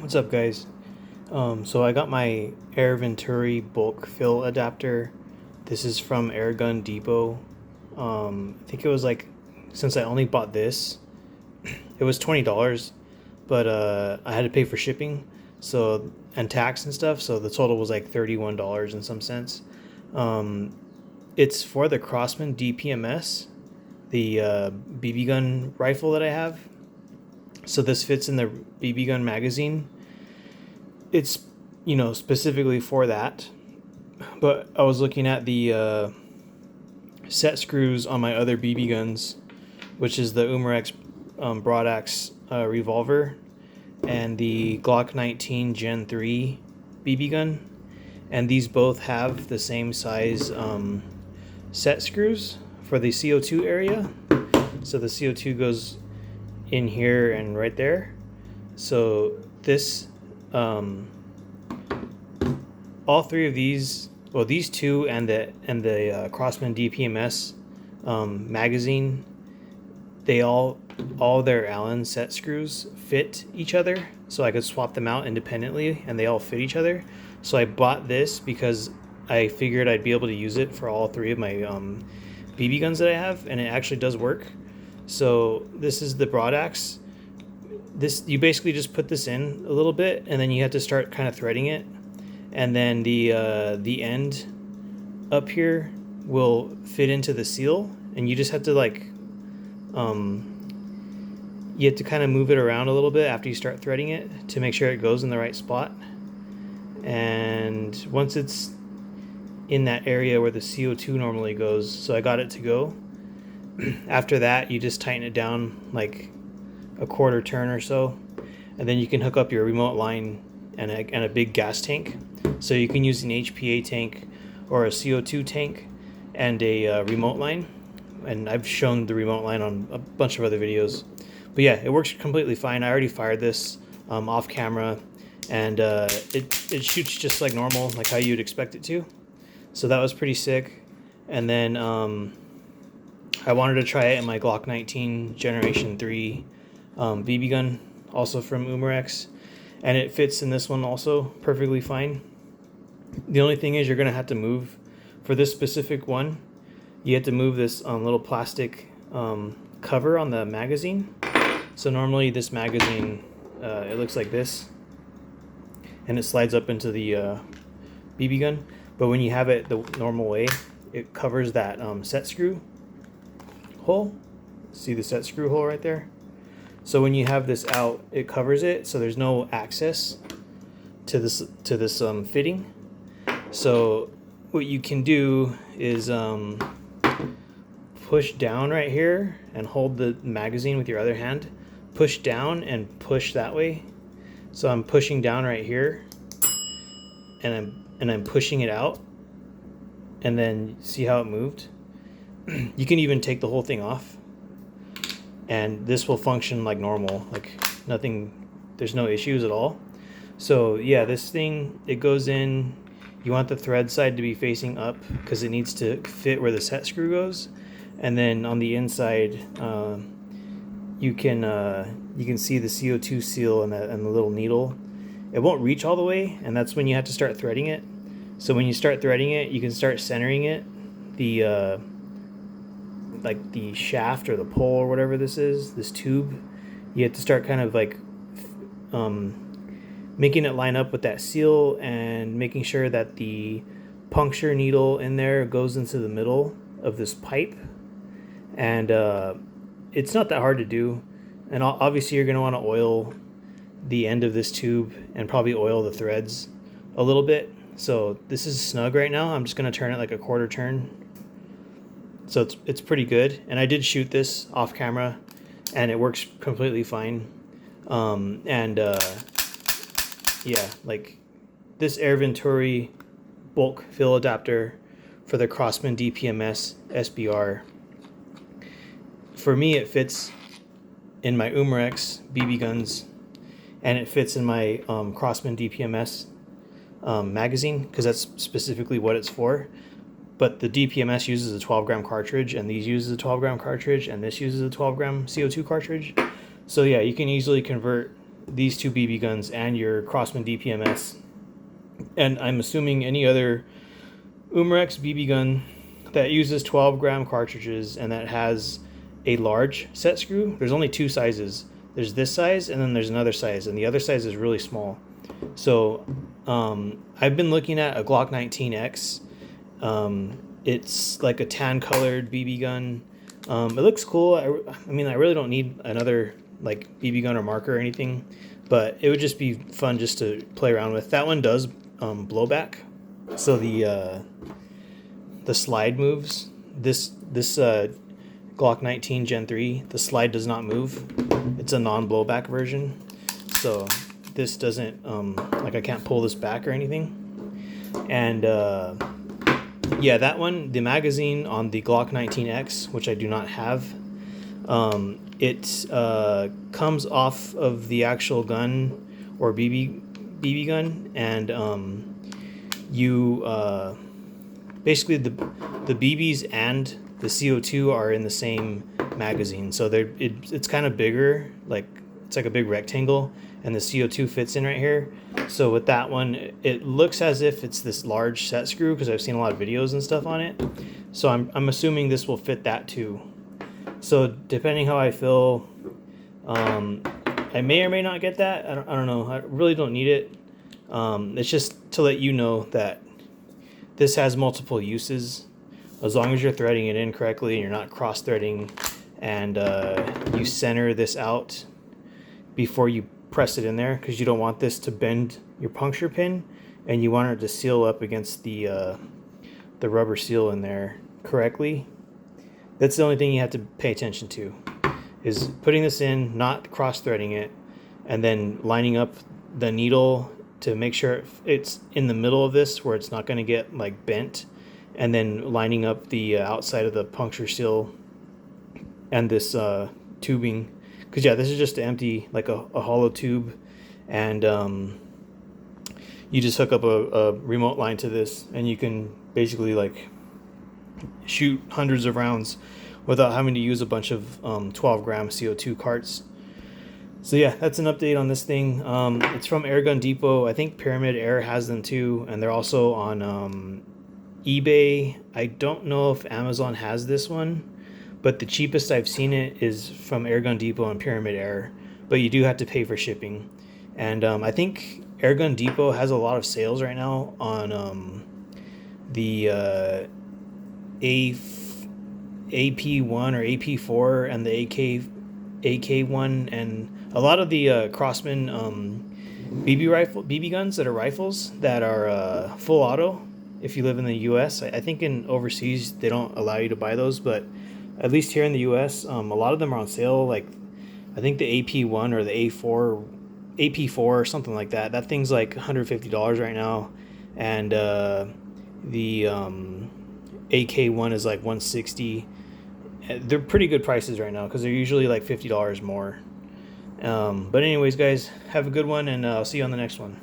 What's up, guys? So I got my Venturi bulk fill adapter. This is from Airgun Depot. I think it was like, since I only bought this, it was $20, but I had to pay for shipping, so and tax and stuff. So the total was like $31 and some cents. It's for the Crosman DPMS, the BB gun rifle that I have. So this fits in the BB gun magazine. It's, specifically for that. But I was looking at the set screws on my other BB guns, which is the umarex broadaxe revolver and the Glock 19 Gen 3 BB gun. And these both have the same size set screws for the CO2 area. So the CO2 goes in here and right there. So this all three of these, well, these two and the Crosman DPMS magazine, they all their Allen set screws fit each other, so I could swap them out independently and they all fit each other. So I bought this because I figured I'd be able to use it for all three of my BB guns that I have, and it actually does work. So this is the broadaxe. This, you basically just put this in a little bit, and then you have to start kind of threading it, and then the end up here will fit into the seal, and you just have to you have to kind of move it around a little bit after you start threading it to make sure it goes in the right spot. And once it's in that area where the CO2 normally goes, so I got it to go. After that, you just tighten it down like a quarter turn or so, and then you can hook up your remote line and a big gas tank. So you can use an HPA tank or a CO2 tank and a remote line. And I've shown the remote line on a bunch of other videos. But yeah, it works completely fine. I already fired this off camera, and it shoots just like normal, like how you'd expect it to. So that was pretty sick. And then I wanted to try it in my Glock 19 Generation 3 BB gun, also from umarex, and it fits in this one also perfectly fine. The only thing is you're going to have to move, for this specific one, you have to move this little plastic cover on the magazine. So normally this magazine, it looks like this, and it slides up into the BB gun. But when you have it the normal way, it covers that set screw hole. See the set screw hole right there? So when you have this out, it covers it, so there's no access to this fitting. So what you can do is push down right here and hold the magazine with your other hand. Push down and push that way. So I'm pushing down right here, and I'm pushing it out, and then see how it moved? You can even take the whole thing off, and this will function like normal, like nothing, there's no issues at all. So yeah, this thing, it goes in, you want the thread side to be facing up because it needs to fit where the set screw goes. And then on the inside, you can see the CO2 seal and the little needle. It won't reach all the way, and that's when you have to start threading it. So when you start threading it, you can start centering it, the like the shaft or the pole or whatever this is, this tube. You have to start kind of like making it line up with that seal, and making sure that the puncture needle in there goes into the middle of this pipe. And it's not that hard to do. And obviously you're going to want to oil the end of this tube and probably oil the threads a little bit. So this is snug right now. I'm just going to turn it like a quarter turn. So it's pretty good. And I did shoot this off camera, and it works completely fine. Yeah, like this Venturi bulk fill adapter for the Crosman DPMS SBR, for me it fits in my umarex BB guns, and it fits in my Crosman DPMS magazine, because that's specifically what it's for. But the DPMS uses a 12-gram cartridge, and these uses a 12-gram cartridge, and this uses a 12-gram CO2 cartridge. So yeah, you can easily convert these two BB guns and your Crosman DPMS. And I'm assuming any other umarex BB gun that uses 12-gram cartridges and that has a large set screw. There's only two sizes. There's this size and then there's another size, and the other size is really small. So I've been looking at a Glock 19X. It's like a tan colored BB gun. It looks cool. I mean, I really don't need another like BB gun or marker or anything, but it would just be fun just to play around with. That one does blowback, so the slide moves. This Glock 19 Gen 3, the slide does not move. It's a non-blowback version, so this doesn't like I can't pull this back or anything. And yeah, that one, the magazine on the Glock 19X, which I do not have, it comes off of the actual gun or BB gun, and you basically the BBs and the CO2 are in the same magazine, so it's kind of bigger, like it's like a big rectangle, and the CO2 fits in right here. So with that one, it looks as if it's this large set screw because I've seen a lot of videos and stuff on it. So I'm assuming this will fit that too. So depending how I feel, I may or may not get that. I don't know. I really don't need it. It's just to let you know that this has multiple uses. As long as you're threading it in correctly and you're not cross-threading, and you center this out before you press it in there, because you don't want this to bend your puncture pin, and you want it to seal up against the rubber seal in there correctly. That's the only thing you have to pay attention to, is putting this in, not cross-threading it, and then lining up the needle to make sure it's in the middle of this where it's not going to get like bent, and then lining up the outside of the puncture seal and this tubing. Because yeah, this is just empty, like a hollow tube, and you just hook up a remote line to this, and you can basically like shoot hundreds of rounds without having to use a bunch of 12-gram CO2 carts. So yeah, that's an update on this thing. It's from Airgun Depot. I think Pyramid Air has them too, and they're also on eBay. I don't know if Amazon has this one, but the cheapest I've seen it is from Airgun Depot and Pyramid Air, but you do have to pay for shipping. And I think Airgun Depot has a lot of sales right now on the AP1 or AP4 and the AK1, and a lot of the Crosman BB guns that are rifles that are full auto. If you live in the US, I think in overseas they don't allow you to buy those, but at least here in the US, a lot of them are on sale. Like I think the AP1 or the AP4 or something like that. That thing's like $150 right now, and the AK1 is like $160. They're pretty good prices right now because they're usually like $50 more. But anyways, guys, have a good one, and I'll see you on the next one.